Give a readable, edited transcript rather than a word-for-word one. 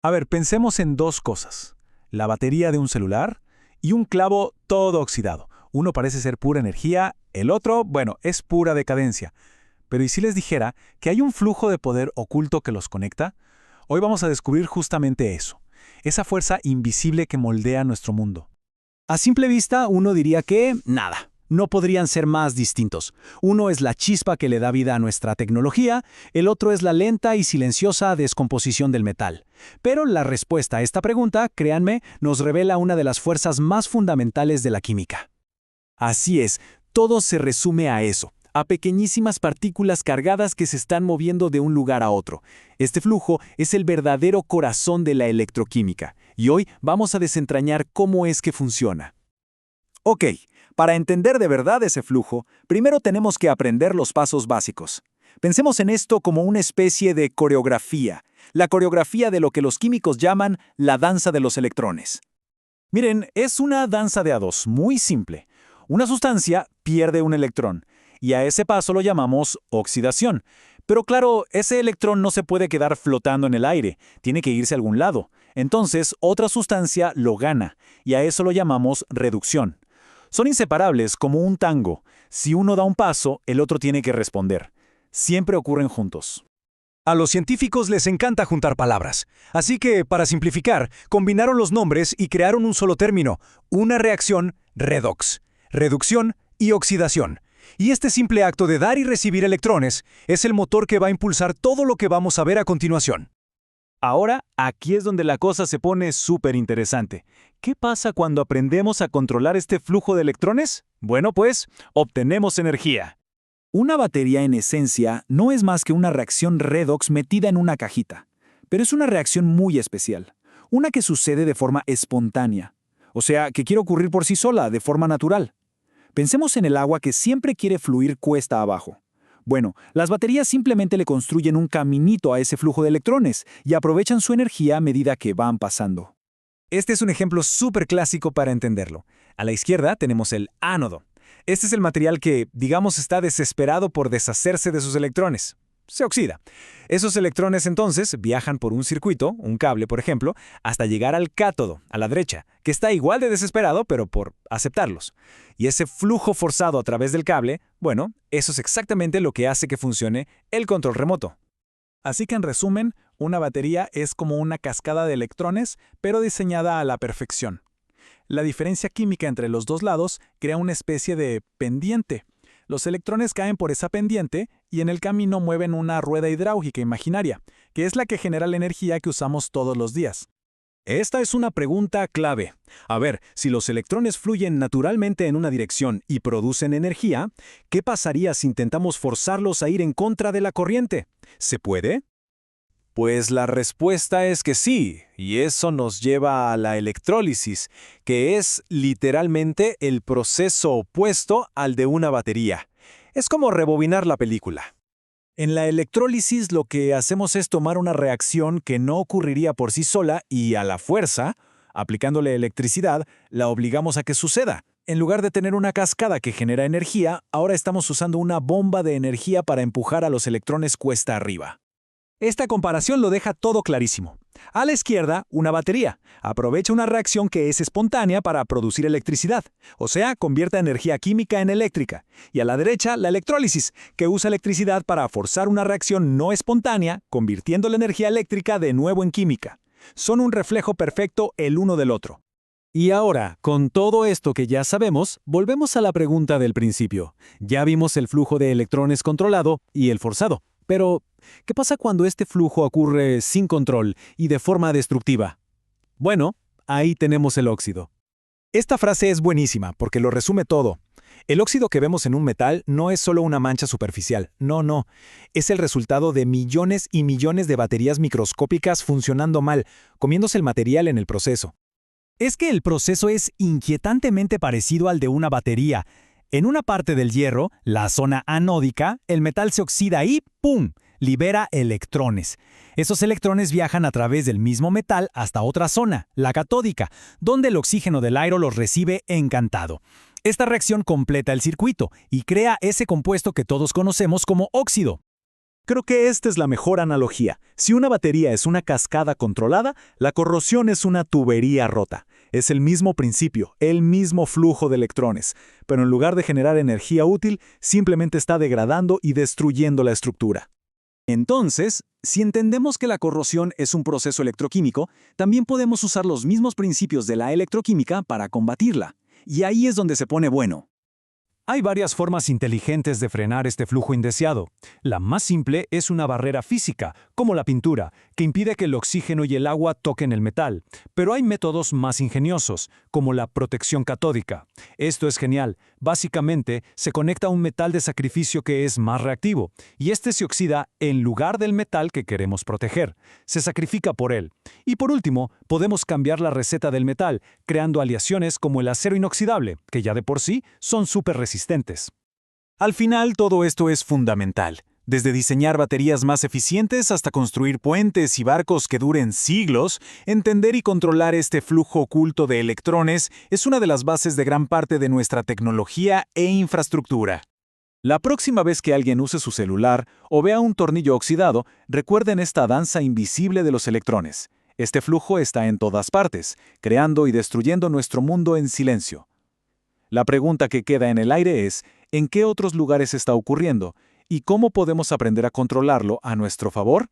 A ver, pensemos en dos cosas. La batería de un celular y un clavo todo oxidado. Uno parece ser pura energía, el otro, bueno, es pura decadencia. Pero ¿y si les dijera que hay un flujo de poder oculto que los conecta? Hoy vamos a descubrir justamente eso, esa fuerza invisible que moldea nuestro mundo. A simple vista, uno diría que nada. No podrían ser más distintos. Uno es la chispa que le da vida a nuestra tecnología, el otro es la lenta y silenciosa descomposición del metal. Pero la respuesta a esta pregunta, créanme, nos revela una de las fuerzas más fundamentales de la química. Así es, todo se resume a eso, a pequeñísimas partículas cargadas que se están moviendo de un lugar a otro. Este flujo es el verdadero corazón de la electroquímica, y hoy vamos a desentrañar cómo es que funciona. Ok, para entender de verdad ese flujo, primero tenemos que aprender los pasos básicos. Pensemos en esto como una especie de coreografía, la coreografía de lo que los químicos llaman la danza de los electrones. Miren, es una danza de a dos, muy simple. Una sustancia pierde un electrón, y a ese paso lo llamamos oxidación. Pero claro, ese electrón no se puede quedar flotando en el aire, tiene que irse a algún lado. Entonces, otra sustancia lo gana, y a eso lo llamamos reducción. Son inseparables como un tango. Si uno da un paso, el otro tiene que responder. Siempre ocurren juntos. A los científicos les encanta juntar palabras. Así que, para simplificar, combinaron los nombres y crearon un solo término, una reacción redox. Reducción y oxidación. Y este simple acto de dar y recibir electrones es el motor que va a impulsar todo lo que vamos a ver a continuación. Ahora, aquí es donde la cosa se pone súper interesante. ¿Qué pasa cuando aprendemos a controlar este flujo de electrones? Bueno, pues, obtenemos energía. Una batería en esencia no es más que una reacción redox metida en una cajita, pero es una reacción muy especial, una que sucede de forma espontánea, o sea, que quiere ocurrir por sí sola, de forma natural. Pensemos en el agua que siempre quiere fluir cuesta abajo. Bueno, las baterías simplemente le construyen un caminito a ese flujo de electrones y aprovechan su energía a medida que van pasando. Este es un ejemplo súper clásico para entenderlo. A la izquierda tenemos el ánodo. Este es el material que, digamos, está desesperado por deshacerse de sus electrones. Se oxida. Esos electrones entonces viajan por un circuito, un cable por ejemplo, hasta llegar al cátodo, a la derecha, que está igual de desesperado pero por aceptarlos. Y ese flujo forzado a través del cable, bueno, eso es exactamente lo que hace que funcione el control remoto. Así que en resumen, una batería es como una cascada de electrones, pero diseñada a la perfección. La diferencia química entre los dos lados crea una especie de pendiente. Los electrones caen por esa pendiente y en el camino mueven una rueda hidráulica imaginaria, que es la que genera la energía que usamos todos los días. Esta es una pregunta clave. A ver, si los electrones fluyen naturalmente en una dirección y producen energía, ¿qué pasaría si intentamos forzarlos a ir en contra de la corriente? ¿Se puede? Pues la respuesta es que sí, y eso nos lleva a la electrólisis, que es literalmente el proceso opuesto al de una batería. Es como rebobinar la película. En la electrólisis lo que hacemos es tomar una reacción que no ocurriría por sí sola y a la fuerza, aplicándole electricidad, la obligamos a que suceda. En lugar de tener una cascada que genera energía, ahora estamos usando una bomba de energía para empujar a los electrones cuesta arriba. Esta comparación lo deja todo clarísimo. A la izquierda, una batería. Aprovecha una reacción que es espontánea para producir electricidad, o sea, convierte energía química en eléctrica. Y a la derecha, la electrólisis, que usa electricidad para forzar una reacción no espontánea, convirtiendo la energía eléctrica de nuevo en química. Son un reflejo perfecto el uno del otro. Y ahora, con todo esto que ya sabemos, volvemos a la pregunta del principio. Ya vimos el flujo de electrones controlado y el forzado. Pero, ¿qué pasa cuando este flujo ocurre sin control y de forma destructiva? Bueno, ahí tenemos el óxido. Esta frase es buenísima porque lo resume todo. El óxido que vemos en un metal no es solo una mancha superficial, no. Es el resultado de millones y millones de baterías microscópicas funcionando mal, comiéndose el material en el proceso. Es que el proceso es inquietantemente parecido al de una batería. En una parte del hierro, la zona anódica, el metal se oxida y ¡pum!, libera electrones. Esos electrones viajan a través del mismo metal hasta otra zona, la catódica, donde el oxígeno del aire los recibe encantado. Esta reacción completa el circuito y crea ese compuesto que todos conocemos como óxido. Creo que esta es la mejor analogía. Si una batería es una cascada controlada, la corrosión es una tubería rota. Es el mismo principio, el mismo flujo de electrones, pero en lugar de generar energía útil, simplemente está degradando y destruyendo la estructura. Entonces, si entendemos que la corrosión es un proceso electroquímico, también podemos usar los mismos principios de la electroquímica para combatirla. Y ahí es donde se pone bueno. Hay varias formas inteligentes de frenar este flujo indeseado. La más simple es una barrera física, como la pintura, que impide que el oxígeno y el agua toquen el metal. Pero hay métodos más ingeniosos, como la protección catódica. Esto es genial. Básicamente, se conecta a un metal de sacrificio que es más reactivo, y este se oxida en lugar del metal que queremos proteger. Se sacrifica por él. Y por último, podemos cambiar la receta del metal, creando aleaciones como el acero inoxidable, que ya de por sí son súper resistentes. Al final, todo esto es fundamental. Desde diseñar baterías más eficientes hasta construir puentes y barcos que duren siglos, entender y controlar este flujo oculto de electrones es una de las bases de gran parte de nuestra tecnología e infraestructura. La próxima vez que alguien use su celular o vea un tornillo oxidado, recuerden esta danza invisible de los electrones. Este flujo está en todas partes, creando y destruyendo nuestro mundo en silencio. La pregunta que queda en el aire es, ¿en qué otros lugares está ocurriendo? ¿Y cómo podemos aprender a controlarlo a nuestro favor?